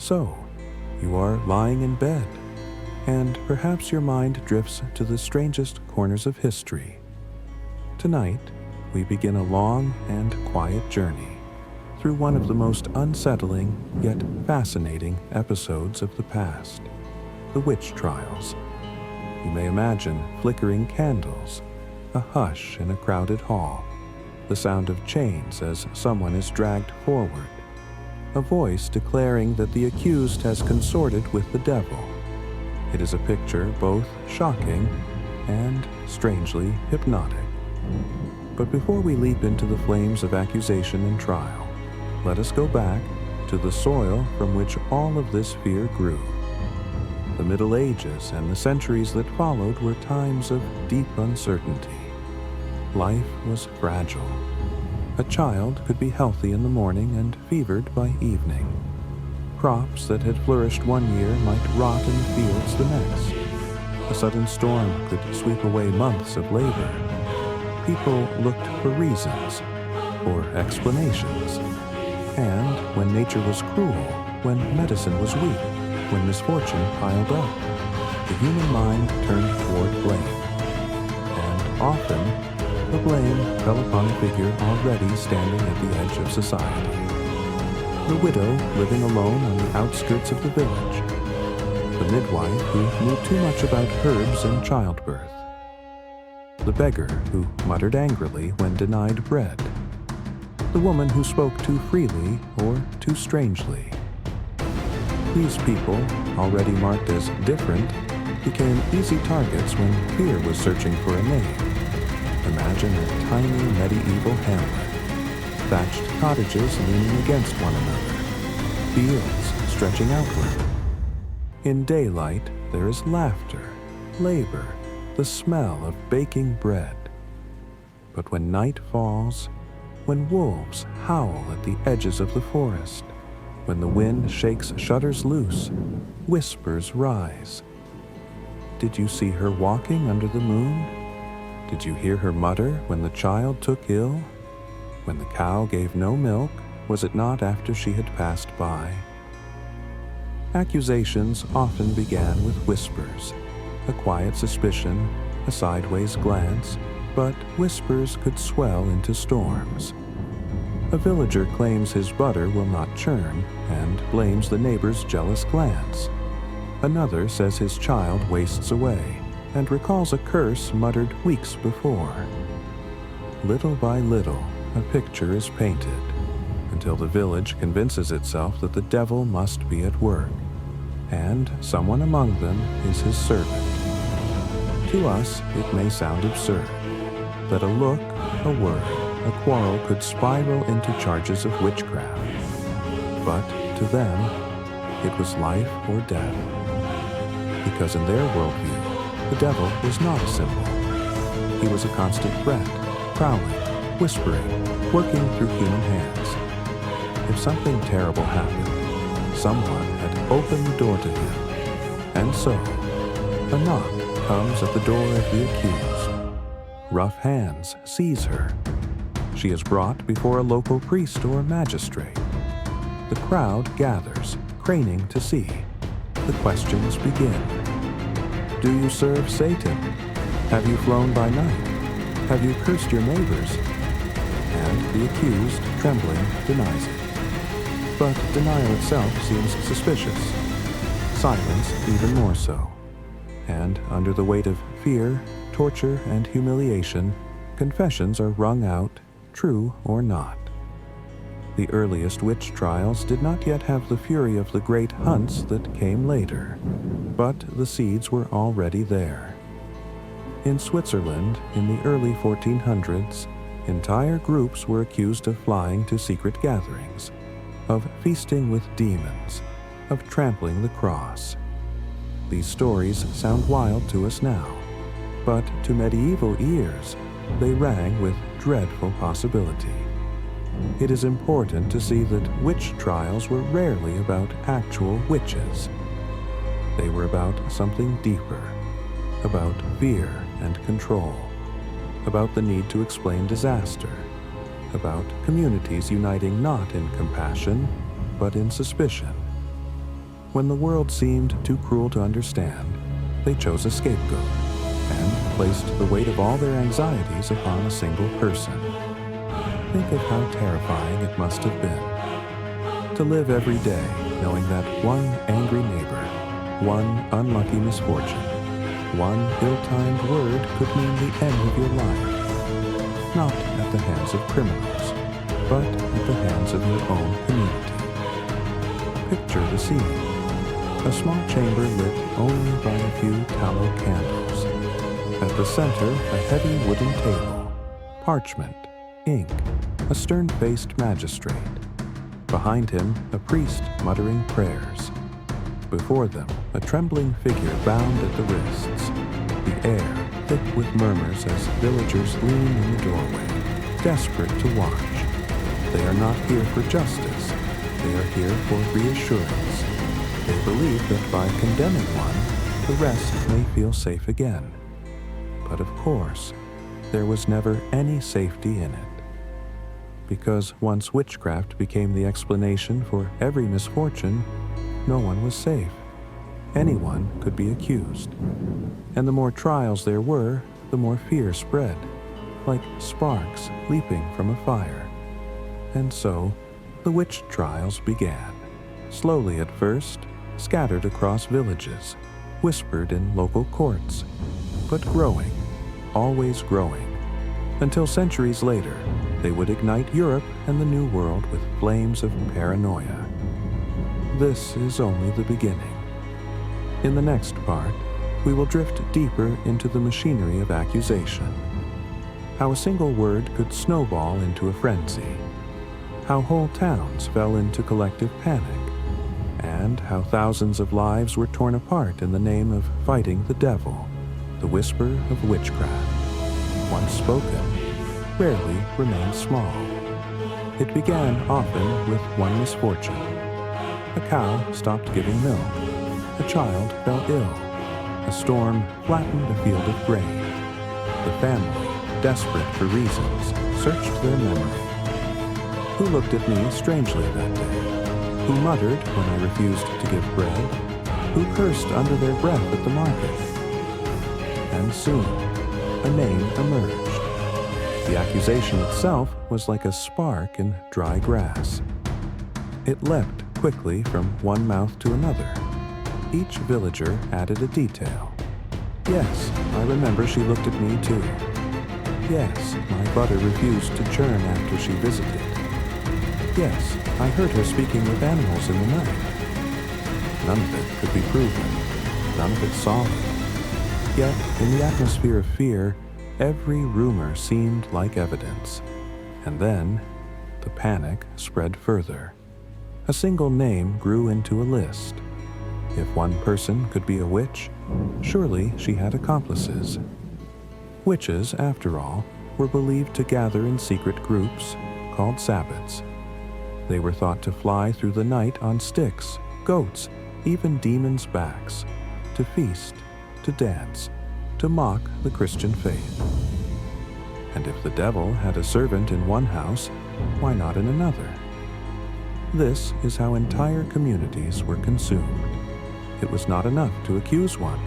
So, you are lying in bed, and perhaps your mind drifts to the strangest corners of history. Tonight, we begin a long and quiet journey through one of the most unsettling yet fascinating episodes of the past, the witch trials. You may imagine flickering candles, a hush in a crowded hall, the sound of chains as someone is dragged forward, a voice declaring that the accused has consorted with the devil. It is a picture both shocking and strangely hypnotic. But before we leap into the flames of accusation and trial, let us go back to the soil from which all of this fear grew. The Middle Ages and the centuries that followed were times of deep uncertainty. Life was fragile. A child could be healthy in the morning and fevered by evening. Crops that had flourished one year might rot in the fields the next. A sudden storm could sweep away months of labor. People looked for reasons, for explanations. And when nature was cruel, when medicine was weak, when misfortune piled up, the human mind turned toward blame. And often, the blame fell upon a figure already standing at the edge of society. The widow living alone on the outskirts of the village. The midwife who knew too much about herbs and childbirth. The beggar who muttered angrily when denied bread. The woman who spoke too freely or too strangely. These people, already marked as different, became easy targets when fear was searching for a name. Imagine a tiny medieval hamlet, thatched cottages leaning against one another, fields stretching outward. In daylight, there is laughter, labor, the smell of baking bread. But when night falls, when wolves howl at the edges of the forest, when the wind shakes shutters loose, whispers rise. Did you see her walking under the moon? Did you hear her mutter when the child took ill? When the cow gave no milk, was it not after she had passed by? Accusations often began with whispers, a quiet suspicion, a sideways glance, but whispers could swell into storms. A villager claims his butter will not churn and blames the neighbor's jealous glance. Another says his child wastes away and recalls a curse muttered weeks before. Little by little, a picture is painted, until the village convinces itself that the devil must be at work, and someone among them is his servant. To us, it may sound absurd that a look, a word, a quarrel could spiral into charges of witchcraft. But to them, it was life or death. Because in their worldview, the devil was not a symbol. He was a constant threat, prowling, whispering, working through human hands. If something terrible happened, someone had opened the door to him. And so, a knock comes at the door of the accused. Rough hands seize her. She is brought before a local priest or magistrate. The crowd gathers, craning to see. The questions begin. Do you serve Satan? Have you flown by night? Have you cursed your neighbors? And the accused, trembling, denies it. But denial itself seems suspicious. Silence even more so. And under the weight of fear, torture, and humiliation, confessions are wrung out, true or not. The earliest witch trials did not yet have the fury of the great hunts that came later, but the seeds were already there. In Switzerland, in the early 1400s, entire groups were accused of flying to secret gatherings, of feasting with demons, of trampling the cross. These stories sound wild to us now, but to medieval ears, they rang with dreadful possibility. It is important to see that witch trials were rarely about actual witches. They were about something deeper, about fear and control, about the need to explain disaster, about communities uniting not in compassion, but in suspicion. when the world seemed too cruel to understand, they chose a scapegoat and placed the weight of all their anxieties upon a single person. Think of how terrifying it must have been to live every day knowing that one angry neighbor, one unlucky misfortune, one ill-timed word could mean the end of your life, not at the hands of criminals, but at the hands of your own community. Picture the scene. A small chamber lit only by a few tallow candles. At the center, a heavy wooden table, parchment, ink, a stern-faced magistrate. Behind him, a priest muttering prayers. Before them, a trembling figure bound at the wrists. The air thick with murmurs as villagers lean in the doorway, desperate to watch. They are not here for justice. They are here for reassurance. They believe that by condemning one, the rest may feel safe again. But of course, there was never any safety in it. Because once witchcraft became the explanation for every misfortune, no one was safe. Anyone could be accused. And the more trials there were, the more fear spread, like sparks leaping from a fire. And so, the witch trials began, slowly at first, scattered across villages, whispered in local courts, but growing, always growing, until centuries later, they would ignite Europe and the New World with flames of paranoia. This is only the beginning. In the next part, we will drift deeper into the machinery of accusation. How a single word could snowball into a frenzy. How whole towns fell into collective panic. And how thousands of lives were torn apart in the name of fighting the devil, the whisper of witchcraft. Once spoken, rarely remained small. It began often with one misfortune. A cow stopped giving milk. A child fell ill. A storm flattened a field of grain. The family, desperate for reasons, searched their memory. Who looked at me strangely that day? Who muttered when I refused to give bread? Who cursed under their breath at the market? And soon, a name emerged. The accusation itself was like a spark in dry grass. It leapt quickly from one mouth to another. Each villager added a detail. Yes, I remember she looked at me too. Yes, my butter refused to churn after she visited. Yes, I heard her speaking with animals in the night. None of it could be proven. None of it solid. Yet, in the atmosphere of fear, every rumor seemed like evidence. And then, the panic spread further. A single name grew into a list. If one person could be a witch, surely she had accomplices. Witches, after all, were believed to gather in secret groups called sabbats. They were thought to fly through the night on sticks, goats, even demons' backs, to feast, to dance, to mock the Christian faith. And if the devil had a servant in one house, why not in another? This is how entire communities were consumed. It was not enough to accuse one.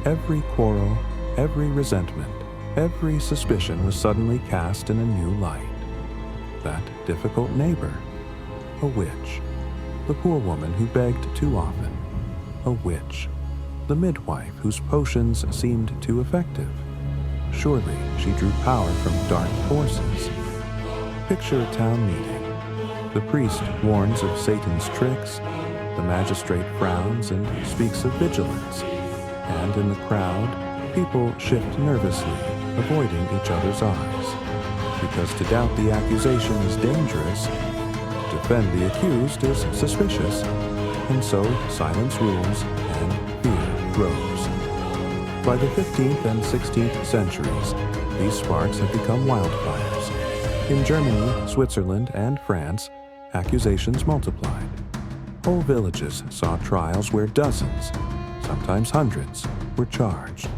Every quarrel, every resentment, every suspicion was suddenly cast in a new light. That difficult neighbor, a witch. The poor woman who begged too often, a witch. The midwife whose potions seemed too effective. Surely she drew power from dark forces. Picture a town meeting. The priest warns of Satan's tricks. The magistrate frowns and speaks of vigilance. And in the crowd, people shift nervously, avoiding each other's eyes. Because to doubt the accusation is dangerous, to defend the accused is suspicious, and so silence rules and fear grows. By the 15th and 16th centuries, these sparks had become wildfires. In Germany, Switzerland, and France, accusations multiplied. Whole villages saw trials where dozens, sometimes hundreds, were charged.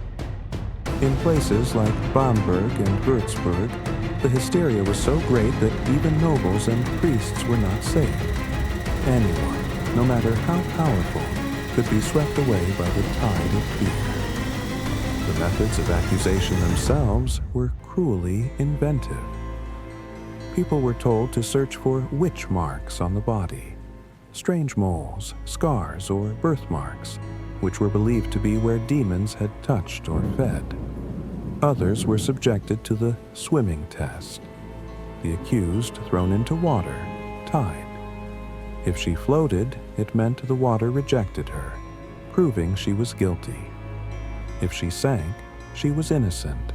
In places like Bamberg and Würzburg, the hysteria was so great that even nobles and priests were not safe. Anyone, no matter how powerful, could be swept away by the tide of fear. The methods of accusation themselves were cruelly inventive. People were told to search for witch marks on the body, strange moles, scars, or birthmarks, which were believed to be where demons had touched or fed. Others were subjected to the swimming test, the accused thrown into water, tied. If she floated, it meant the water rejected her, proving she was guilty. If she sank, she was innocent,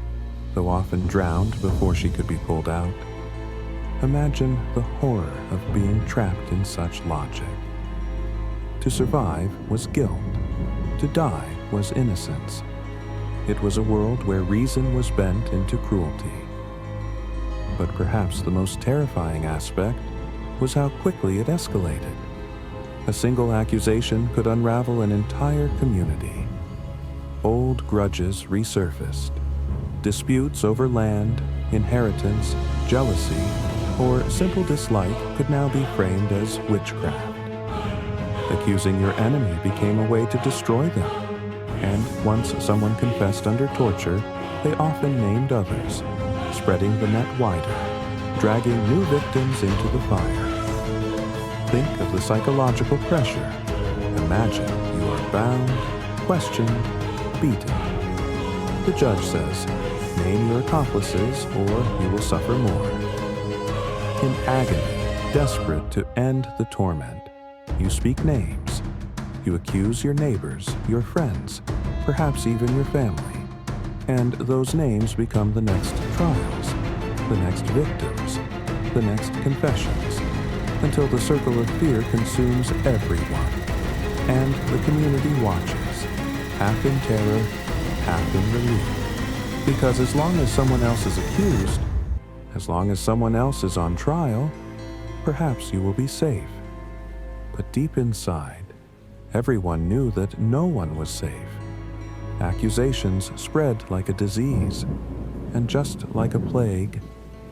though often drowned before she could be pulled out. Imagine the horror of being trapped in such logic. To survive was guilt. To die was innocence. It was a world where reason was bent into cruelty. But perhaps the most terrifying aspect was how quickly it escalated. A single accusation could unravel an entire community. Old grudges resurfaced. Disputes over land, inheritance, jealousy, or simple dislike could now be framed as witchcraft. Accusing your enemy became a way to destroy them, and once someone confessed under torture, they often named others, spreading the net wider, dragging new victims into the fire. Think of the psychological pressure. Imagine you are bound, questioned, beaten. The judge says, name your accomplices or you will suffer more. In agony, desperate to end the torment, you speak names. You accuse your neighbors, your friends, perhaps even your family. And those names become the next trials, the next victims, the next confessions, until the circle of fear consumes everyone. And the community watches, half in terror, half in relief. Because as long as someone else is accused, as long as someone else is on trial, perhaps you will be safe. But deep inside, everyone knew that no one was safe. Accusations spread like a disease, and just like a plague,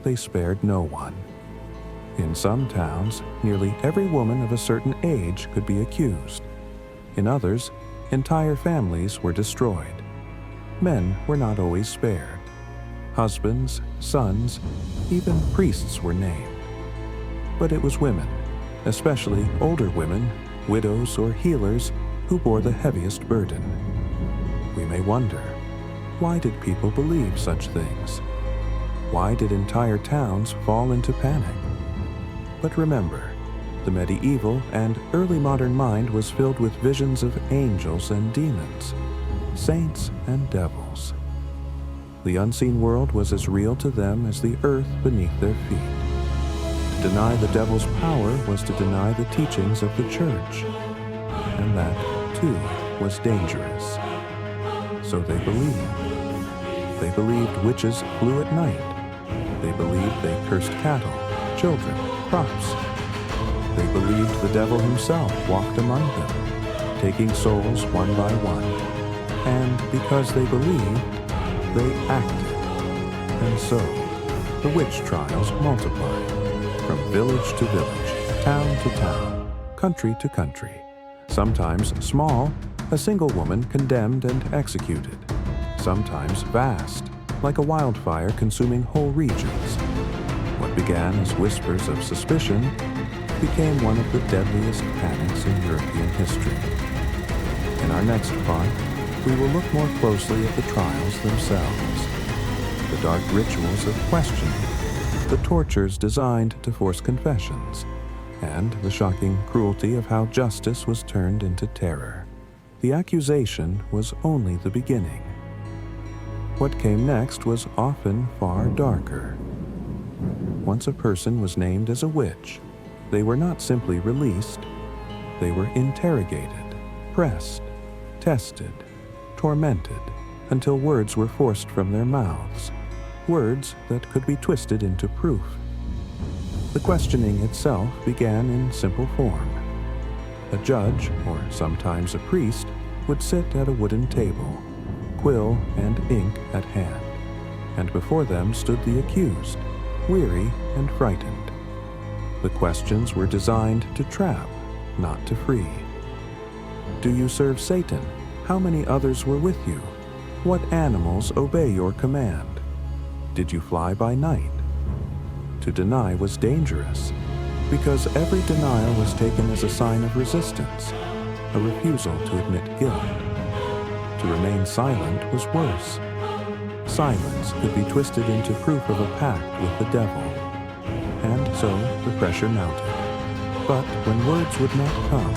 they spared no one. In some towns, nearly every woman of a certain age could be accused. In others, entire families were destroyed. Men were not always spared. Husbands, sons, even priests were named. But it was women, especially older women, widows or healers, who bore the heaviest burden. We may wonder, why did people believe such things? Why did entire towns fall into panic? But remember, the medieval and early modern mind was filled with visions of angels and demons, saints and devils. The unseen world was as real to them as the earth beneath their feet. To deny the devil's power was to deny the teachings of the church, and that, too, was dangerous. So they believed. They believed witches flew at night. They believed they cursed cattle, children, crops. They believed the devil himself walked among them, taking souls one by one. And because they believed, they acted. And so, the witch trials multiplied, from village to village, town to town, country to country. Sometimes small, a single woman condemned and executed. Sometimes vast, like a wildfire consuming whole regions. What began as whispers of suspicion became one of the deadliest panics in European history. In our next part, we will look more closely at the trials themselves, the dark rituals of questioning, the tortures designed to force confessions, and the shocking cruelty of how justice was turned into terror. The accusation was only the beginning. What came next was often far darker. Once a person was named as a witch, they were not simply released, they were interrogated, pressed, tested, tormented, until words were forced from their mouths, words that could be twisted into proof. The questioning itself began in simple form. A judge, or sometimes a priest, would sit at a wooden table, quill and ink at hand, and before them stood the accused, weary and frightened. The questions were designed to trap, not to free? Do you serve Satan? How many others were with you? What animals obey your command? Did you fly by night? To deny was dangerous, because every denial was taken as a sign of resistance, a refusal to admit guilt. To remain silent was worse. Silence could be twisted into proof of a pact with the devil. And so the pressure mounted. But when words would not come,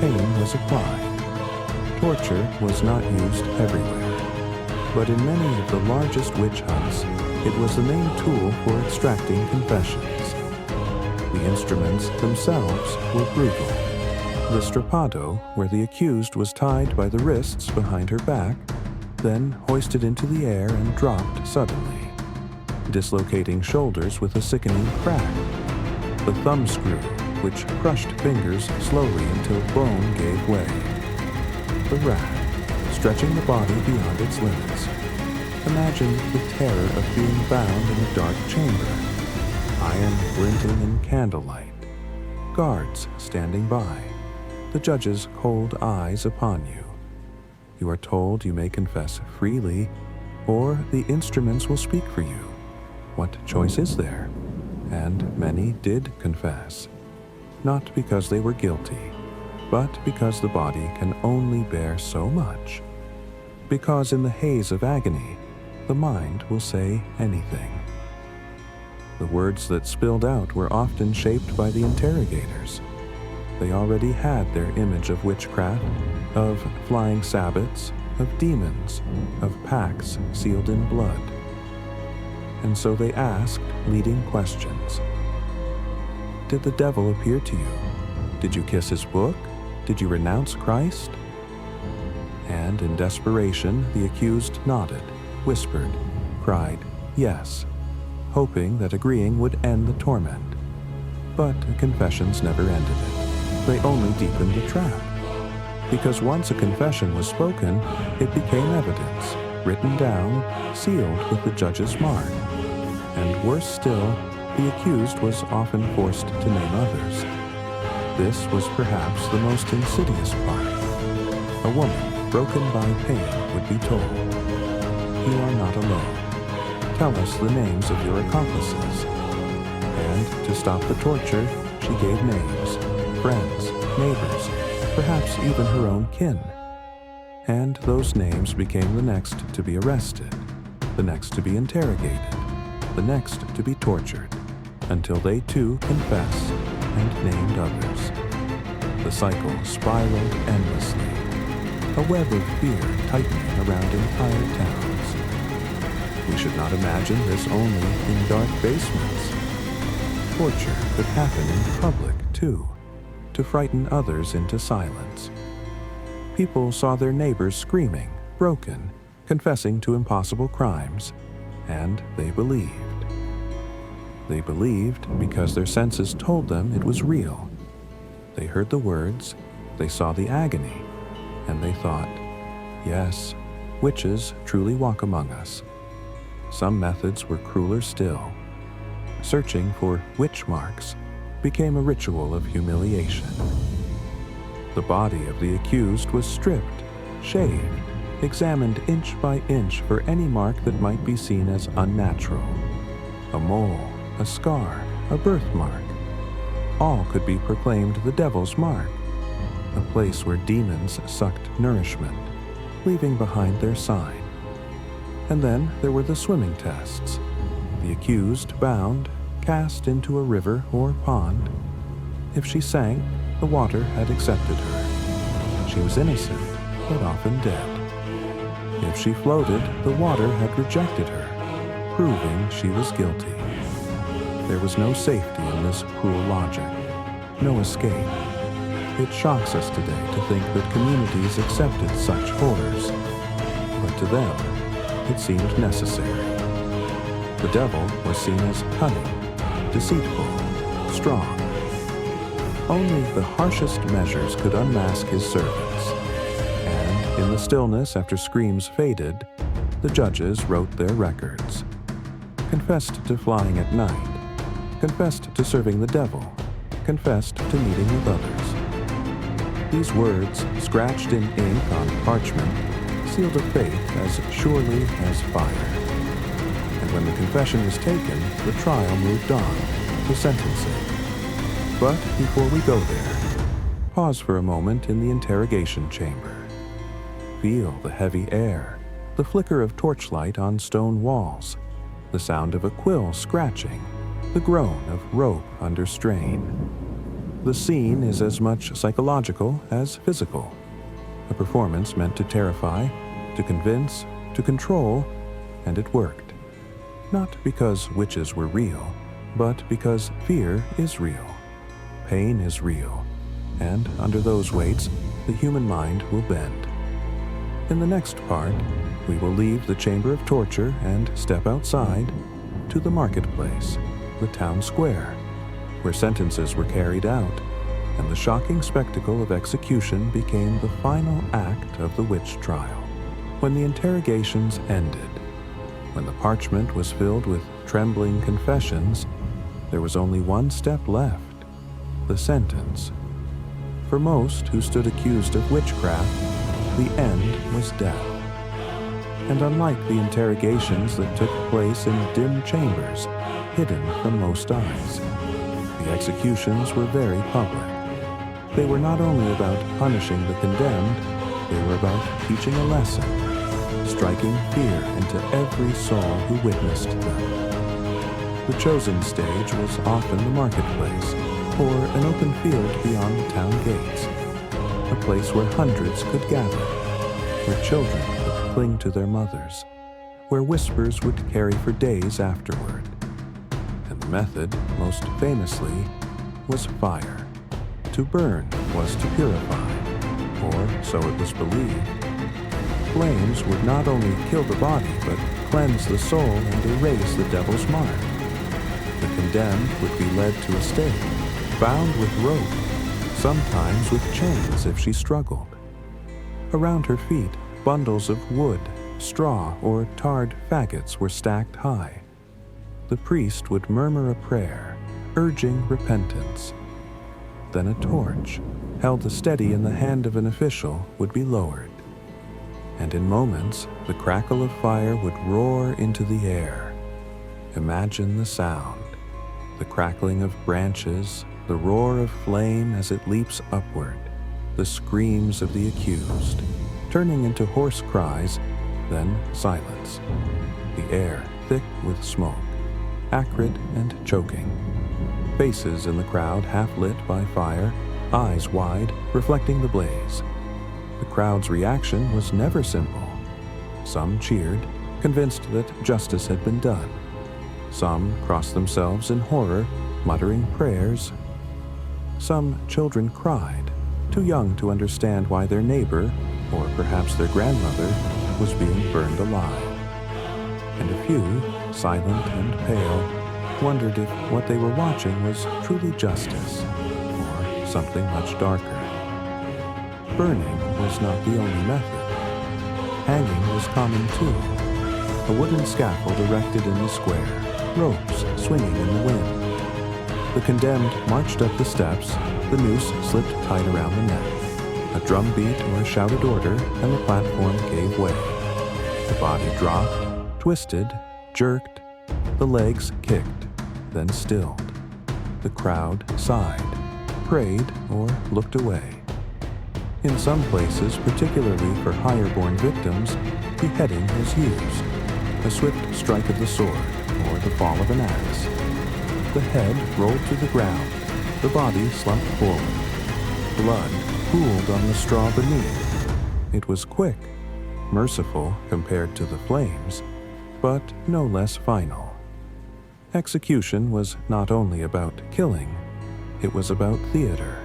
pain was applied. Torture was not used everywhere, but in many of the largest witch hunts, it was the main tool for extracting confessions. The instruments themselves were brutal. The strappado, where the accused was tied by the wrists behind her back, then hoisted into the air and dropped suddenly, dislocating shoulders with a sickening crack. The thumbscrew, which crushed fingers slowly until bone gave way. The rack, stretching the body beyond its limits. Imagine the terror of being bound in a dark chamber, iron glinting in candlelight, guards standing by, the judge's cold eyes upon you. You are told you may confess freely, or the instruments will speak for you. What choice is there? And many did confess, not because they were guilty, but because the body can only bear so much. Because in the haze of agony, the mind will say anything. The words that spilled out were often shaped by the interrogators. They already had their image of witchcraft, of flying sabbats, of demons, of pacts sealed in blood. And so they asked leading questions. Did the devil appear to you? Did you kiss his book? Did you renounce Christ? And in desperation, the accused nodded, whispered, cried, yes, hoping that agreeing would end the torment. But confessions never ended it. They only deepened the trap. Because once a confession was spoken, it became evidence, written down, sealed with the judge's mark. And worse still, the accused was often forced to name others. This was perhaps the most insidious part. A woman, broken by pain, would be told, "You are not alone. Tell us the names of your accomplices." And to stop the torture, she gave names, friends, neighbors, perhaps even her own kin. And those names became the next to be arrested, the next to be interrogated, the next to be tortured, until they too confessed and named others. The cycle spiraled endlessly, a web of fear tightening around entire towns. We should not imagine this only in dark basements. Torture could happen in public too, to frighten others into silence. People saw their neighbors screaming, broken, confessing to impossible crimes, and they believed. They believed because their senses told them it was real. They heard the words, they saw the agony, and they thought, yes, witches truly walk among us. Some methods were crueler still. Searching for witch marks became a ritual of humiliation. The body of the accused was stripped, shaved, examined inch by inch for any mark that might be seen as unnatural. A mole, a scar, a birthmark. All could be proclaimed the devil's mark, a place where demons sucked nourishment, leaving behind their sign. And then there were the swimming tests. The accused bound, cast into a river or pond. If she sank, the water had accepted her. She was innocent, but often dead. If she floated, the water had rejected her, proving she was guilty. There was no safety in this cruel logic, no escape. It shocks us today to think that communities accepted such horrors, but to them, it seemed necessary. The devil was seen as cunning, deceitful, strong. Only the harshest measures could unmask his servants, and in the stillness after screams faded, the judges wrote their records. Confessed to flying at night, confessed to serving the devil, confessed to meeting with others. These words, scratched in ink on parchment, sealed a faith as surely as fire. And when the confession was taken, the trial moved on to sentencing. But before we go there, pause for a moment in the interrogation chamber. Feel the heavy air, the flicker of torchlight on stone walls, the sound of a quill scratching, the groan of rope under strain. The scene is as much psychological as physical, a performance meant to terrify, to convince, to control, and it worked. Not because witches were real, but because fear is real, pain is real, and under those weights, the human mind will bend. In the next part, we will leave the chamber of torture and step outside to the marketplace, the town square, where sentences were carried out, and the shocking spectacle of execution became the final act of the witch trial. When the interrogations ended, when the parchment was filled with trembling confessions, there was only one step left, the sentence. For most who stood accused of witchcraft, the end was death. And unlike the interrogations that took place in dim chambers, hidden from most eyes, the executions were very public. They were not only about punishing the condemned, they were about teaching a lesson, striking fear into every soul who witnessed them. The chosen stage was often the marketplace, or an open field beyond the town gates, a place where hundreds could gather, where children could cling to their mothers, where whispers would carry for days afterward. And the method, most famously, was fire. To burn was to purify, or so it was believed. Flames would not only kill the body, but cleanse the soul and erase the devil's mark. The condemned would be led to a stake, bound with rope, sometimes with chains if she struggled. Around her feet, bundles of wood, straw, or tarred faggots were stacked high. The priest would murmur a prayer, urging repentance. Then a torch, held steady in the hand of an official, would be lowered. And in moments, the crackle of fire would roar into the air. Imagine the sound, the crackling of branches, the roar of flame as it leaps upward, the screams of the accused, turning into hoarse cries, then silence. The air thick with smoke, acrid and choking. Faces in the crowd half lit by fire, eyes wide, reflecting the blaze. The crowd's reaction was never simple. Some cheered, convinced that justice had been done. Some crossed themselves in horror, muttering prayers. Some children cried, too young to understand why their neighbor, or perhaps their grandmother, was being burned alive. And a few, silent and pale, wondered if what they were watching was truly justice, or something much darker. Burning was not the only method. Hanging was common too. A wooden scaffold erected in the square, ropes swinging in the wind. The condemned marched up the steps, the noose slipped tight around the neck. A drum beat or a shouted order, and the platform gave way. The body dropped, twisted, jerked, the legs kicked, then stilled. The crowd sighed, prayed, or looked away. In some places, particularly for higher-born victims, beheading was used, a swift strike of the sword, or the fall of an axe. The head rolled to the ground, the body slumped forward. Blood pooled on the straw beneath. It was quick, merciful compared to the flames, but no less final. Execution was not only about killing, it was about theater.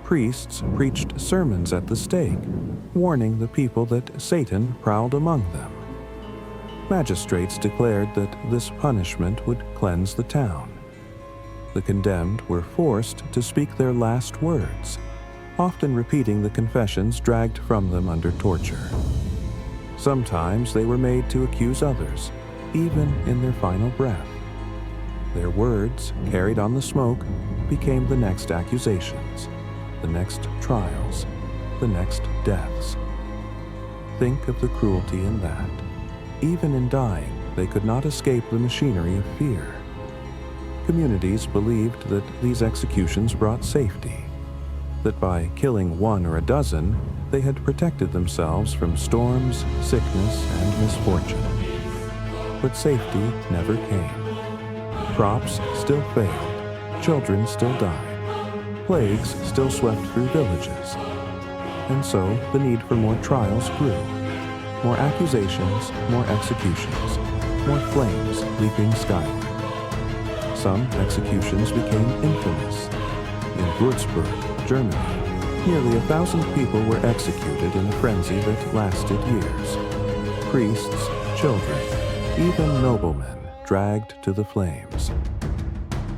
Priests preached sermons at the stake, warning the people that Satan prowled among them. Magistrates declared that this punishment would cleanse the town. The condemned were forced to speak their last words, often repeating the confessions dragged from them under torture. Sometimes they were made to accuse others, even in their final breath. Their words, carried on the smoke, became the next accusations. the next trials, the next deaths. Think of the cruelty in that. Even in dying, they could not escape the machinery of fear. Communities believed that these executions brought safety, that by killing one or a dozen, they had protected themselves from storms, sickness, and misfortune. But safety never came. Crops still failed, children still died, plagues still swept through villages. And so the need for more trials grew. More accusations, more executions, more flames leaping skyward. Some executions became infamous. In Würzburg, Germany, nearly 1,000 people were executed in a frenzy that lasted years. Priests, children, even noblemen dragged to the flames.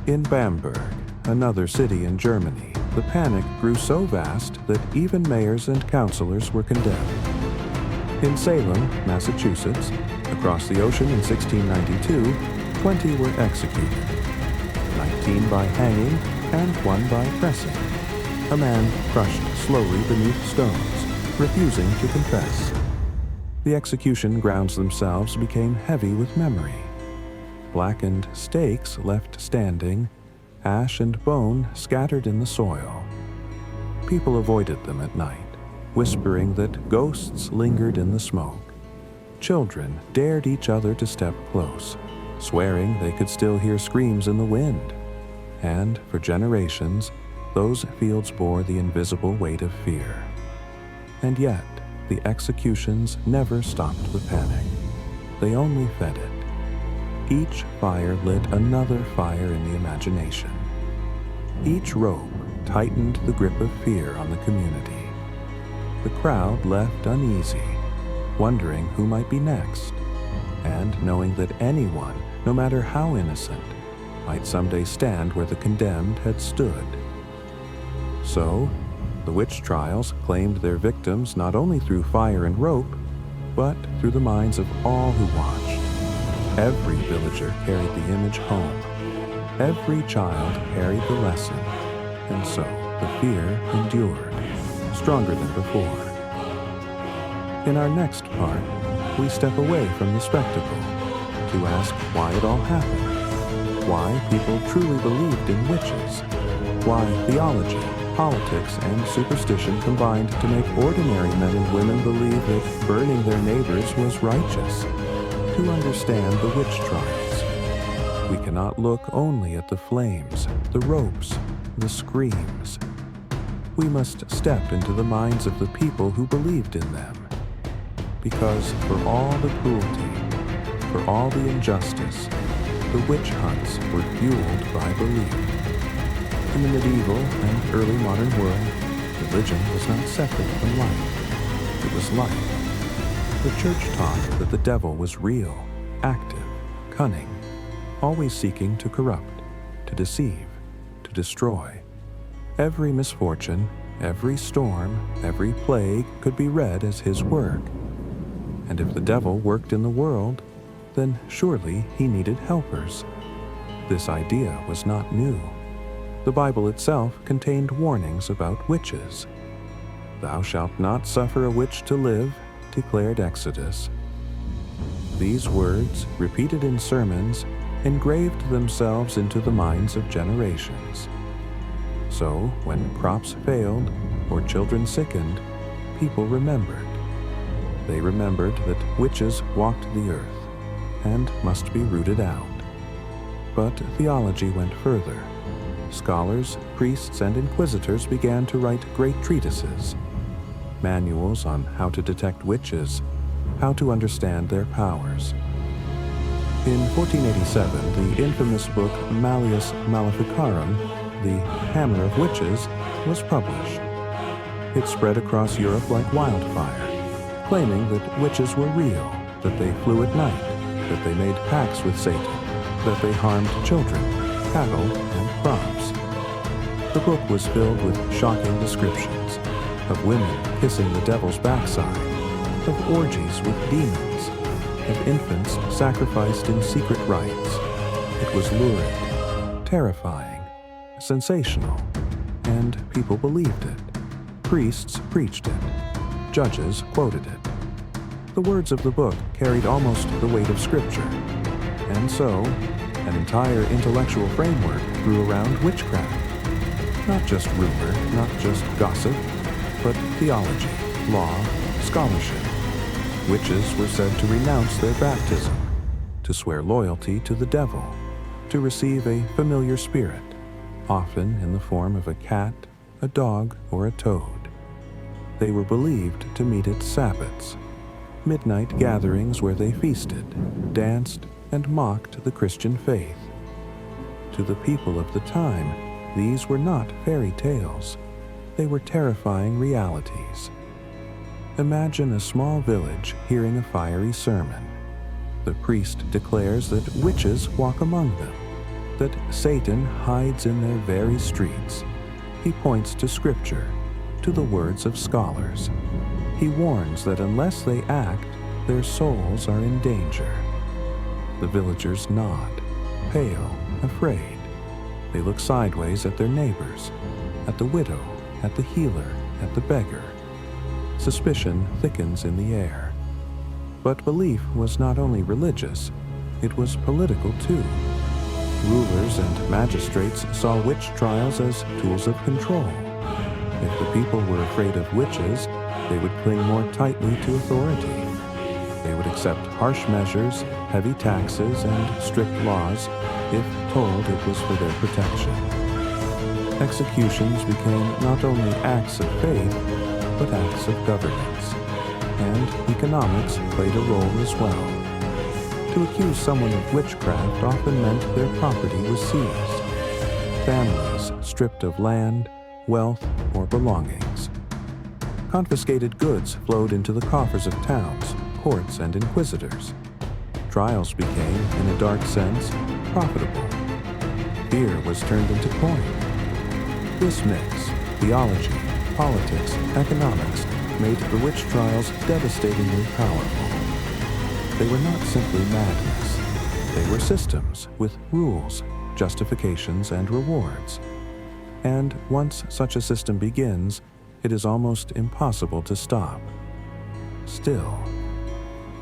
In Bamberg, another city in Germany, the panic grew so vast that even mayors and councilors were condemned. In Salem, Massachusetts, across the ocean in 1692, 20 were executed, 19 by hanging and 1 by pressing. A man crushed slowly beneath stones, refusing to confess. The execution grounds themselves became heavy with memory. Blackened stakes left standing, ash and bone scattered in the soil. People avoided them at night, whispering that ghosts lingered in the smoke. Children dared each other to step close, swearing they could still hear screams in the wind. And for generations, those fields bore the invisible weight of fear. And yet, the executions never stopped the panic. They only fed it. Each fire lit another fire in the imagination. Each rope tightened the grip of fear on the community. The crowd left uneasy, wondering who might be next, and knowing that anyone, no matter how innocent, might someday stand where the condemned had stood. So, the witch trials claimed their victims not only through fire and rope, but through the minds of all who watched. Every villager carried the image home. Every child carried the lesson, and so the fear endured, stronger than before. In our next part, we step away from the spectacle to ask why it all happened, why people truly believed in witches, why theology, politics, and superstition combined to make ordinary men and women believe that burning their neighbors was righteous. To understand the witch trials, we cannot look only at the flames, the ropes, the screams. We must step into the minds of the people who believed in them. Because for all the cruelty, for all the injustice, the witch hunts were fueled by belief. In the medieval and early modern world, religion was not separate from life. It was life. The church taught that the devil was real, active, cunning, always seeking to corrupt, to deceive, to destroy. Every misfortune, every storm, every plague could be read as his work. And if the devil worked in the world, then surely he needed helpers. This idea was not new. The Bible itself contained warnings about witches. "Thou shalt not suffer a witch to live," declared Exodus. These words, repeated in sermons, engraved themselves into the minds of generations. So, when crops failed or children sickened, people remembered. They remembered that witches walked the earth and must be rooted out. But theology went further. Scholars, priests, and inquisitors began to write great treatises, manuals on how to detect witches, how to understand their powers. In 1487, the infamous book Malleus Maleficarum, The Hammer of Witches, was published. It spread across Europe like wildfire, claiming that witches were real, that they flew at night, that they made pacts with Satan, that they harmed children, cattle, and crops. The book was filled with shocking descriptions of women kissing the devil's backside, of orgies with demons, of infants sacrificed in secret rites. It was lurid, terrifying, sensational, and people believed it. Priests preached it. Judges quoted it. The words of the book carried almost the weight of Scripture. And so, an entire intellectual framework grew around witchcraft. Not just rumor, not just gossip, but theology, law, scholarship. Witches were said to renounce their baptism, to swear loyalty to the devil, to receive a familiar spirit, often in the form of a cat, a dog, or a toad. They were believed to meet at Sabbaths, midnight gatherings where they feasted, danced, and mocked the Christian faith. To the people of the time, these were not fairy tales. They were terrifying realities. Imagine a small village hearing a fiery sermon. The priest declares that witches walk among them, that Satan hides in their very streets. He points to Scripture, to the words of scholars. He warns that unless they act, their souls are in danger. The villagers nod, pale, afraid. They look sideways at their neighbors, at the widow, at the healer, at the beggar. Suspicion thickens in the air. But belief was not only religious, it was political too. Rulers and magistrates saw witch trials as tools of control. If the people were afraid of witches, they would cling more tightly to authority. They would accept harsh measures, heavy taxes, and strict laws if told it was for their protection. Executions became not only acts of faith, but acts of governance. And economics played a role as well. To accuse someone of witchcraft often meant their property was seized. Families stripped of land, wealth, or belongings. Confiscated goods flowed into the coffers of towns, courts, and inquisitors. Trials became, in a dark sense, profitable. Fear was turned into coin. This mix, theology, politics, economics, made the witch trials devastatingly powerful. They were not simply madness. They were systems with rules, justifications, and rewards. And once such a system begins, it is almost impossible to stop. Still,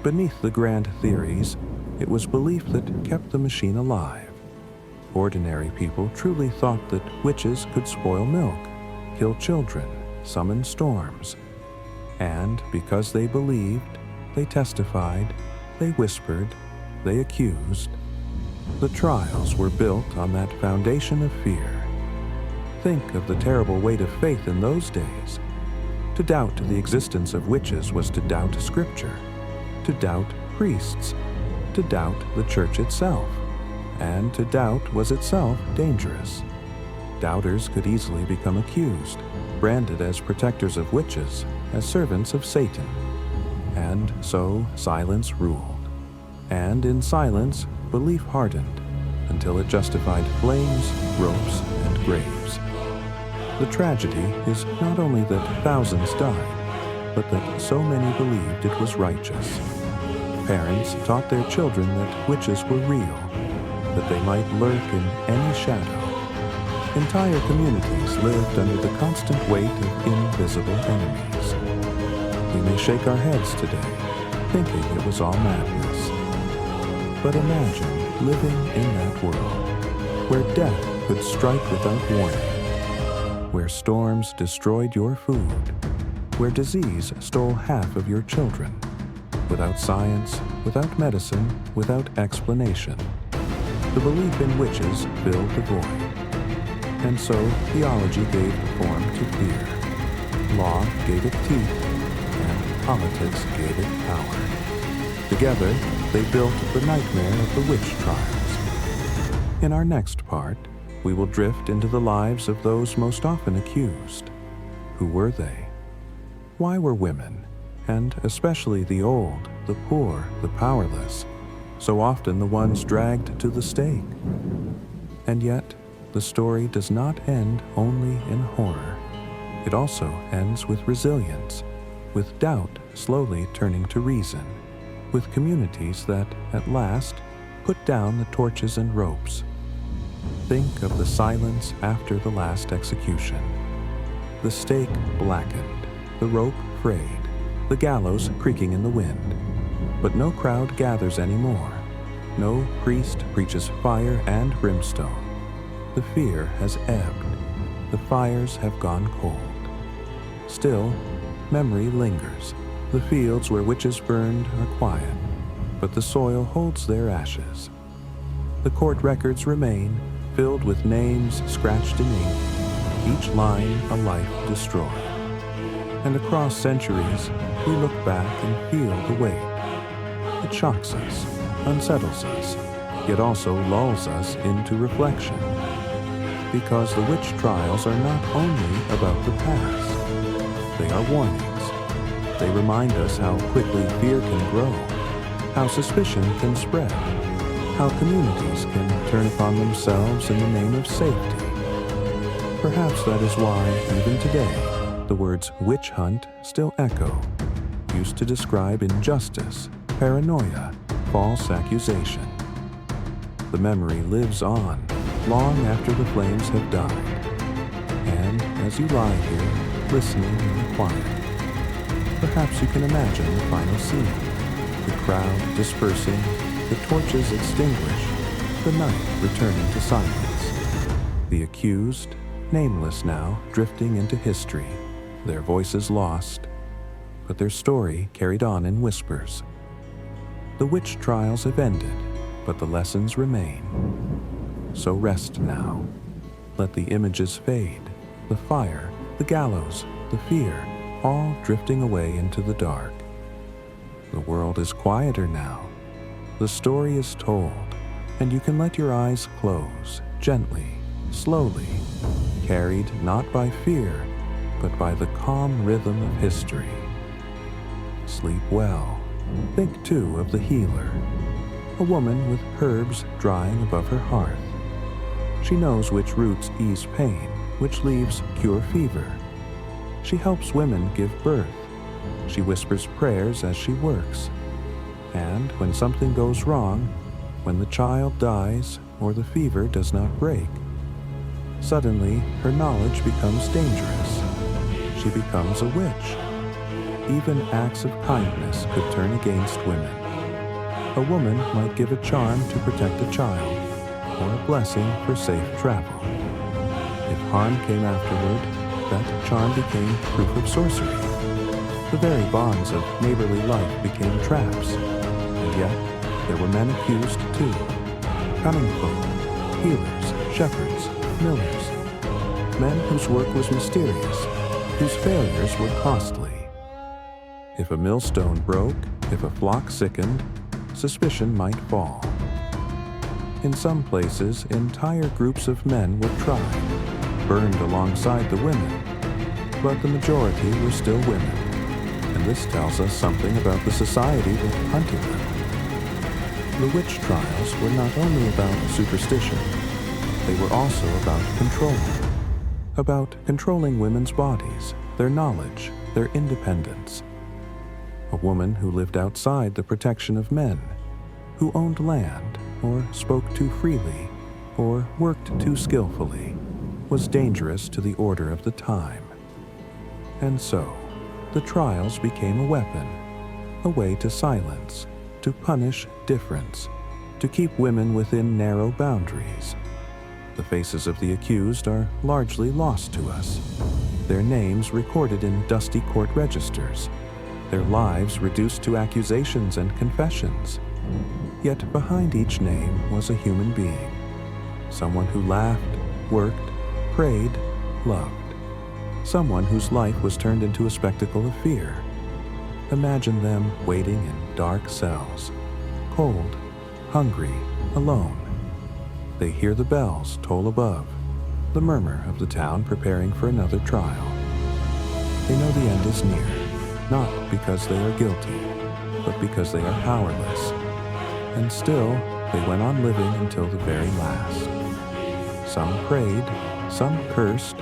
beneath the grand theories, it was belief that kept the machine alive. Ordinary people truly thought that witches could spoil milk, kill children, summon storms. And because they believed, they testified, they whispered, they accused. The trials were built on that foundation of fear. Think of the terrible weight of faith in those days. To doubt the existence of witches was to doubt Scripture, to doubt priests, to doubt the church itself, and to doubt was itself dangerous. Doubters could easily become accused, branded as protectors of witches, as servants of Satan. And so silence ruled. And in silence, belief hardened, until it justified flames, ropes, and graves. The tragedy is not only that thousands died, but that so many believed it was righteous. Parents taught their children that witches were real, that they might lurk in any shadow. Entire communities lived under the constant weight of invisible enemies. We may shake our heads today, thinking it was all madness. But imagine living in that world, where death could strike without warning, where storms destroyed your food, where disease stole half of your children, without science, without medicine, without explanation. The belief in witches filled the void. And so theology gave form to fear. Law gave it teeth, and politics gave it power. Together, they built the nightmare of the witch trials. In our next part, we will drift into the lives of those most often accused. Who were they? Why were women, and especially the old, the poor, the powerless, so often the ones dragged to the stake? And yet, the story does not end only in horror. It also ends with resilience, with doubt slowly turning to reason, with communities that, at last, put down the torches and ropes. Think of the silence after the last execution. the stake blackened, the rope frayed, the gallows creaking in the wind. But no crowd gathers anymore. No priest preaches fire and brimstone. The fear has ebbed. The fires have gone cold. Still, memory lingers. The fields where witches burned are quiet, but the soil holds their ashes. The court records remain, filled with names scratched in ink, each line a life destroyed. And across centuries, we look back and feel the weight. It shocks us, unsettles us, yet also lulls us into reflection. Because the witch trials are not only about the past. They are warnings. They remind us how quickly fear can grow, how suspicion can spread, how communities can turn upon themselves in the name of safety. Perhaps that is why, even today, the words witch hunt still echo, used to describe injustice, paranoia, false accusation. The memory lives on, long after the flames have died. And as you lie here, listening in the quiet, perhaps you can imagine the final scene. The crowd dispersing, the torches extinguished, the night returning to silence. The accused, nameless now, drifting into history, their voices lost, but their story carried on in whispers. The witch trials have ended, but the lessons remain. So rest now. Let the images fade, the fire, the gallows, the fear, all drifting away into the dark. The world is quieter now. The story is told, and you can let your eyes close, gently, slowly, carried not by fear, but by the calm rhythm of history. Sleep well. Think too of the healer, a woman with herbs drying above her hearth. She knows which roots ease pain, which leaves cure fever. She helps women give birth. She whispers prayers as she works. And when something goes wrong, when the child dies or the fever does not break, suddenly her knowledge becomes dangerous. She becomes a witch. Even acts of kindness could turn against women. A woman might give a charm to protect a child, or a blessing for safe travel. If harm came afterward, that charm became proof of sorcery. The very bonds of neighborly life became traps. And yet, there were men accused too. Cunning folk, healers, shepherds, millers. Men whose work was mysterious, whose failures were costly. If a millstone broke, if a flock sickened, suspicion might fall. In some places, entire groups of men were tried, burned alongside the women, but the majority were still women, and this tells us something about the society that hunted them. The witch trials were not only about superstition, they were also about controlling women's bodies, their knowledge, their independence. A woman who lived outside the protection of men, who owned land, or spoke too freely, or worked too skillfully, was dangerous to the order of the time. And so, the trials became a weapon, a way to silence, to punish difference, to keep women within narrow boundaries. The faces of the accused are largely lost to us, their names recorded in dusty court registers, their lives reduced to accusations and confessions. Yet behind each name was a human being, someone who laughed, worked, prayed, loved, someone whose life was turned into a spectacle of fear. Imagine them waiting in dark cells, cold, hungry, alone. They hear the bells toll above, the murmur of the town preparing for another trial. They know the end is near, not because they are guilty, but because they are powerless. And still, they went on living until the very last. Some prayed, some cursed,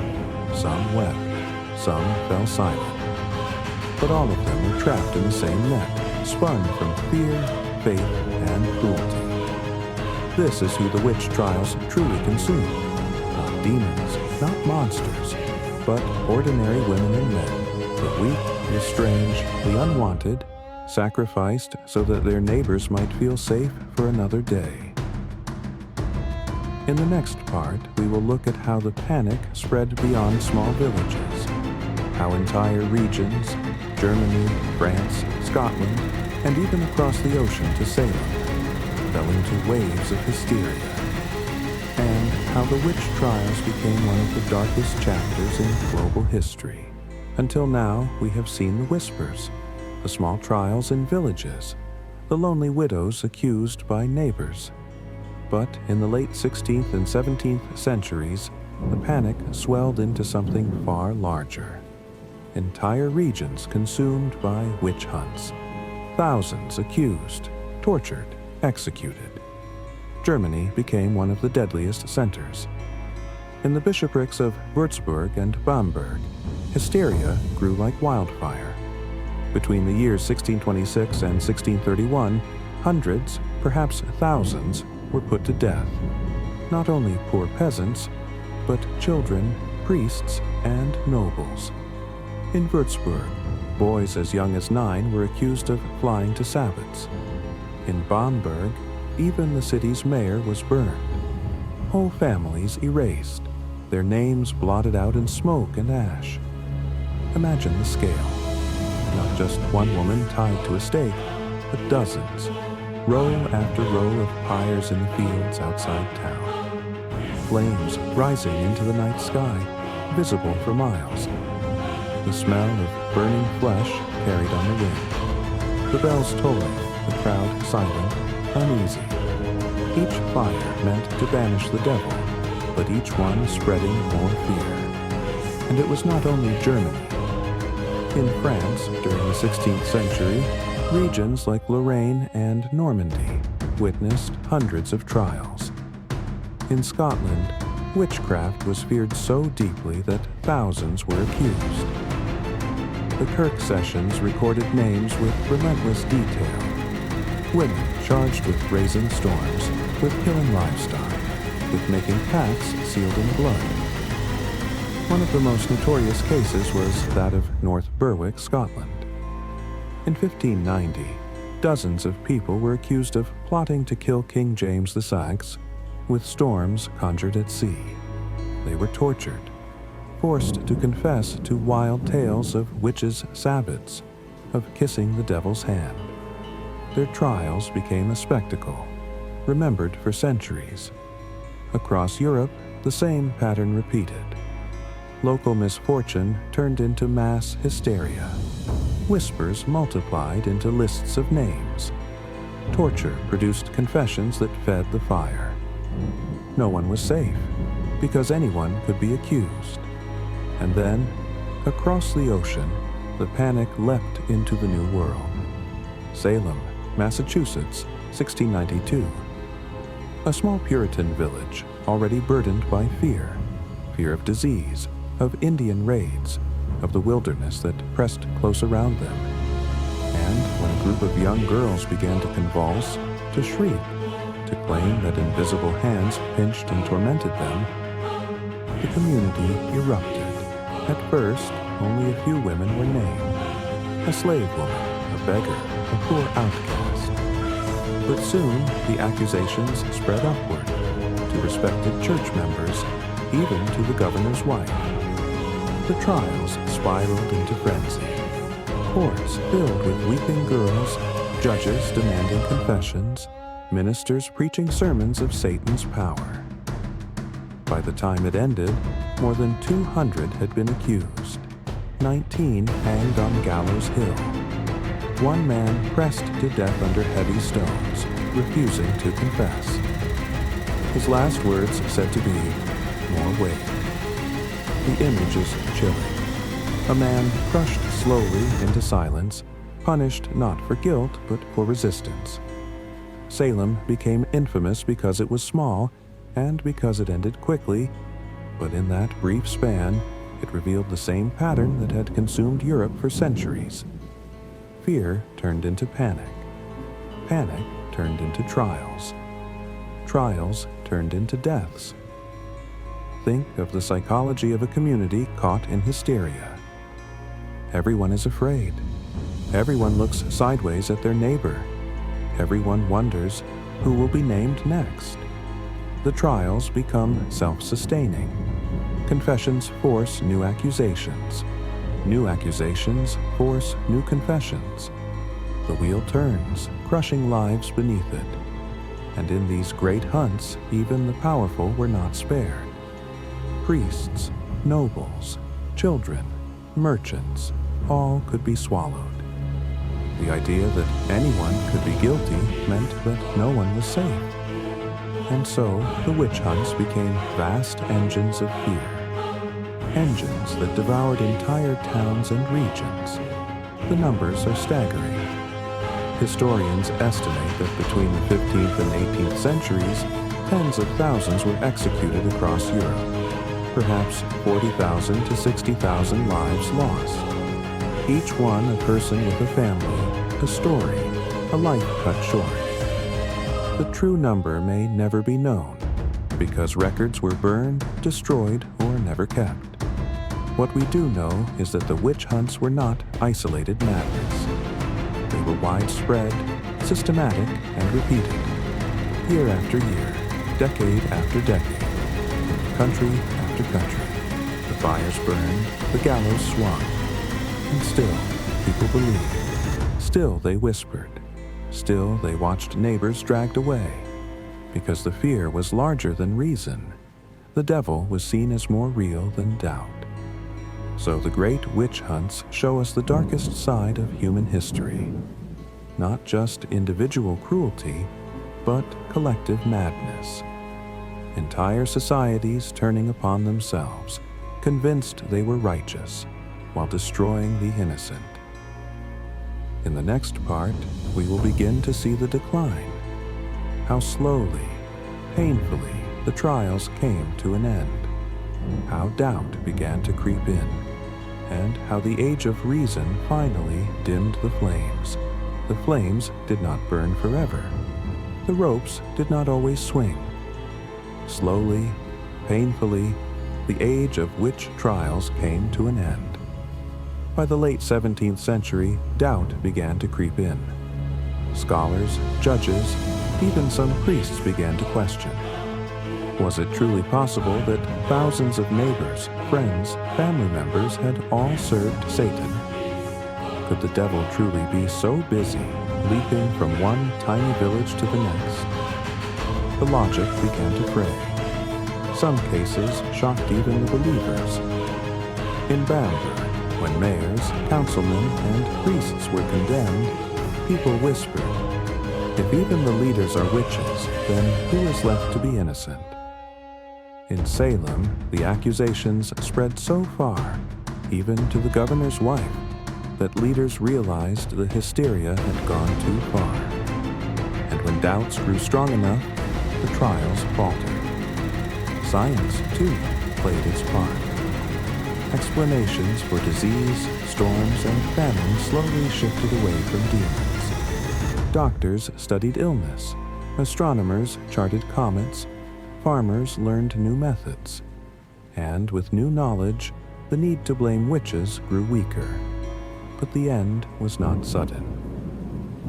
some wept, some fell silent. But all of them were trapped in the same net, spun from fear, faith, and cruelty. This is who the witch trials truly consume. Not demons, not monsters, but ordinary women and men, the weak, the strange, the unwanted, sacrificed so that their neighbors might feel safe for another day. In the next part, we will look at how the panic spread beyond small villages, how entire regions, Germany, France, Scotland, and even across the ocean to Salem, fell into waves of hysteria, and how the witch trials became one of the darkest chapters in global history. Until now, we have seen the whispers, the small trials in villages, the lonely widows accused by neighbors. But in the late 16th and 17th centuries, the panic swelled into something far larger. Entire regions consumed by witch hunts. Thousands accused, tortured, executed. Germany became one of the deadliest centers. In the bishoprics of Würzburg and Bamberg, hysteria grew like wildfire. Between the years 1626 and 1631, hundreds, perhaps thousands, were put to death. Not only poor peasants, but children, priests, and nobles. In Würzburg, boys as young as 9 were accused of flying to Sabbats. In Bamberg, even the city's mayor was burned. Whole families erased, their names blotted out in smoke and ash. Imagine the scale. Not just one woman tied to a stake, but dozens, row after row of pyres in the fields outside town. Flames rising into the night sky, visible for miles. The smell of burning flesh carried on the wind. The bells tolling, the crowd silent, uneasy. Each fire meant to banish the devil, but each one spreading more fear. And it was not only Germany. In France, during the 16th century, regions like Lorraine and Normandy witnessed hundreds of trials. In Scotland, witchcraft was feared so deeply that thousands were accused. The Kirk sessions recorded names with relentless detail. Women charged with raising storms, with killing livestock, with making pacts sealed in blood. One of the most notorious cases was that of North Berwick, Scotland. In 1590, dozens of people were accused of plotting to kill King James VI with storms conjured at sea. They were tortured, forced to confess to wild tales of witches' sabbats, of kissing the devil's hand. Their trials became a spectacle, remembered for centuries. Across Europe, the same pattern repeated. Local misfortune turned into mass hysteria. Whispers multiplied into lists of names. Torture produced confessions that fed the fire. No one was safe, because anyone could be accused. And then, across the ocean, the panic leapt into the New World. Salem, Massachusetts, 1692. A small Puritan village, already burdened by fear of disease, of Indian raids, of the wilderness that pressed close around them. And when a group of young girls began to convulse, to shriek, to claim that invisible hands pinched and tormented them, the community erupted. At first, only a few women were named. A slave woman, a beggar, a poor outcast. But soon, the accusations spread upward, to respected church members, even to the governor's wife. The trials spiraled into frenzy. Courts filled with weeping girls, judges demanding confessions, ministers preaching sermons of Satan's power. By the time it ended, more than 200 had been accused. 19 hanged on Gallows Hill. One man pressed to death under heavy stones, refusing to confess. His last words said to be, "More wait." The image is chilling. A man crushed slowly into silence, punished not for guilt, but for resistance. Salem became infamous because it was small, and because it ended quickly, but in that brief span, it revealed the same pattern that had consumed Europe for centuries. Fear turned into panic. Panic turned into trials. Trials turned into deaths. Think of the psychology of a community caught in hysteria. Everyone is afraid. Everyone looks sideways at their neighbor. Everyone wonders who will be named next. The trials become self-sustaining. Confessions force new accusations. New accusations force new confessions. The wheel turns, crushing lives beneath it. And in these great hunts, even the powerful were not spared. Priests, nobles, children, merchants, all could be swallowed. The idea that anyone could be guilty meant that no one was safe. And so the witch hunts became vast engines of fear. Engines that devoured entire towns and regions. The numbers are staggering. Historians estimate that between the 15th and 18th centuries, tens of thousands were executed across Europe. Perhaps 40,000 to 60,000 lives lost. Each one a person with a family, a story, a life cut short. The true number may never be known, because records were burned, destroyed, or never kept. What we do know is that the witch hunts were not isolated madness. They were widespread, systematic, and repeated, year after year, decade after decade, country after country. The fires burned, the gallows swung, and still people believed. Still they whispered. Still they watched neighbors dragged away, because the fear was larger than reason. The devil was seen as more real than doubt. So the great witch hunts show us the darkest side of human history. Not just individual cruelty, but collective madness. Entire societies turning upon themselves, convinced they were righteous, while destroying the innocent. In the next part, we will begin to see the decline. How slowly, painfully, the trials came to an end. How doubt began to creep in, and how the age of reason finally dimmed the flames. The flames did not burn forever. The ropes did not always swing. Slowly, painfully, the age of witch trials came to an end. By the late 17th century, doubt began to creep in. Scholars, judges, even some priests began to question. Was it truly possible that thousands of neighbors, friends, family members had all served Satan? Could the devil truly be so busy, leaping from one tiny village to the next? The logic began to fray. Some cases shocked even the believers. In Bamberg, when mayors, councilmen, and priests were condemned, people whispered, "If even the leaders are witches, then who is left to be innocent?" In Salem, the accusations spread so far, even to the governor's wife, that leaders realized the hysteria had gone too far. And when doubts grew strong enough, the trials faltered. Science, too, played its part. Explanations for disease, storms, and famine slowly shifted away from demons. Doctors studied illness. Astronomers charted comets. Farmers learned new methods. And with new knowledge, the need to blame witches grew weaker. But the end was not sudden.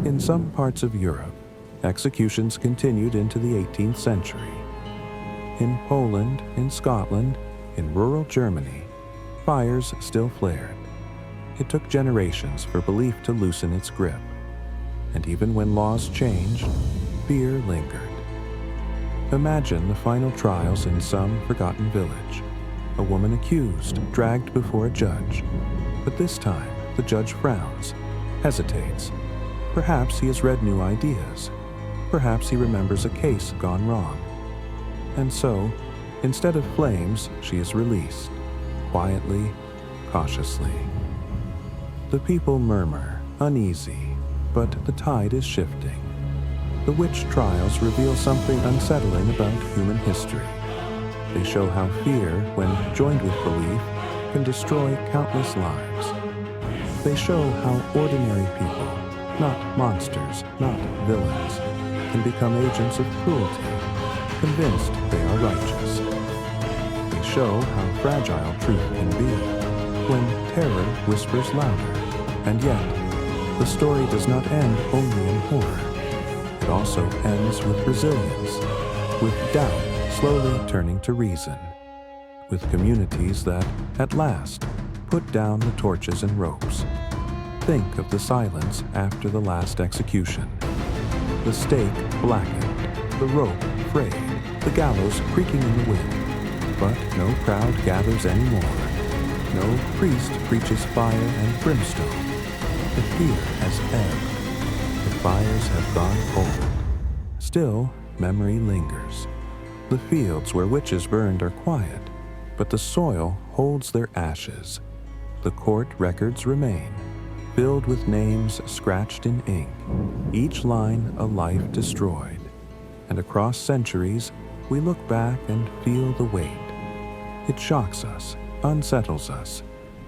In some parts of Europe, executions continued into the 18th century. In Poland, in Scotland, in rural Germany, fires still flared. It took generations for belief to loosen its grip. And even when laws changed, fear lingered. Imagine the final trials in some forgotten village. A woman accused, dragged before a judge. But this time, the judge frowns, hesitates. Perhaps he has read new ideas. Perhaps he remembers a case gone wrong. And so, instead of flames, she is released, quietly, cautiously. The people murmur, uneasy, but the tide is shifting. The witch trials reveal something unsettling about human history. They show how fear, when joined with belief, can destroy countless lives. They show how ordinary people, not monsters, not villains, can become agents of cruelty, convinced they are righteous. They show how fragile truth can be when terror whispers louder. And yet, the story does not end only in horror. It also ends with resilience, with doubt slowly turning to reason, with communities that, at last, put down the torches and ropes. Think of the silence after the last execution. The stake blackened, the rope frayed, the gallows creaking in the wind. But no crowd gathers anymore. No priest preaches fire and brimstone. The fear has ebbed. The fires have gone cold. Still, memory lingers. The fields where witches burned are quiet, but the soil holds their ashes. The court records remain, filled with names scratched in ink, each line a life destroyed. And across centuries, we look back and feel the weight. It shocks us, unsettles us,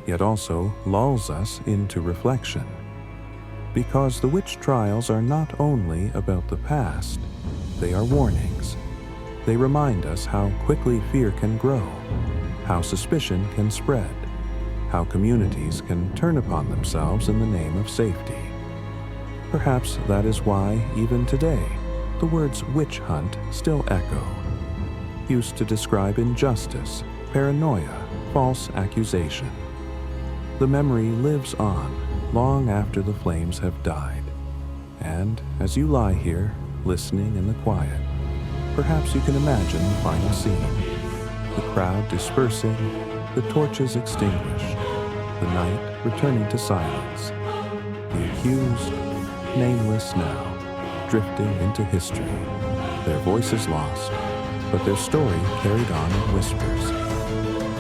yet also lulls us into reflection. Because the witch trials are not only about the past, they are warnings. They remind us how quickly fear can grow, how suspicion can spread, how communities can turn upon themselves in the name of safety. Perhaps that is why, even today, the words witch hunt still echo, used to describe injustice, paranoia, false accusation. The memory lives on long after the flames have died. And as you lie here, listening in the quiet, perhaps you can imagine the final scene. The crowd dispersing, the torches extinguished, the night returning to silence. The accused, nameless now, drifting into history. Their voices lost, but their story carried on in whispers.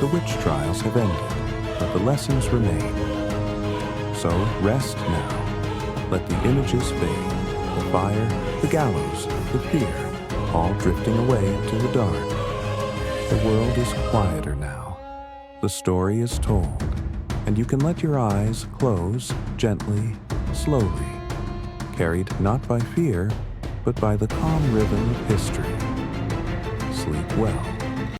The witch trials have ended, but the lessons remain. So rest now. Let the images fade, the fire, the gallows, the fear, all drifting away into the dark. The world is quieter now. The story is told, and you can let your eyes close gently, slowly, carried not by fear, but by the calm rhythm of history. Sleep well.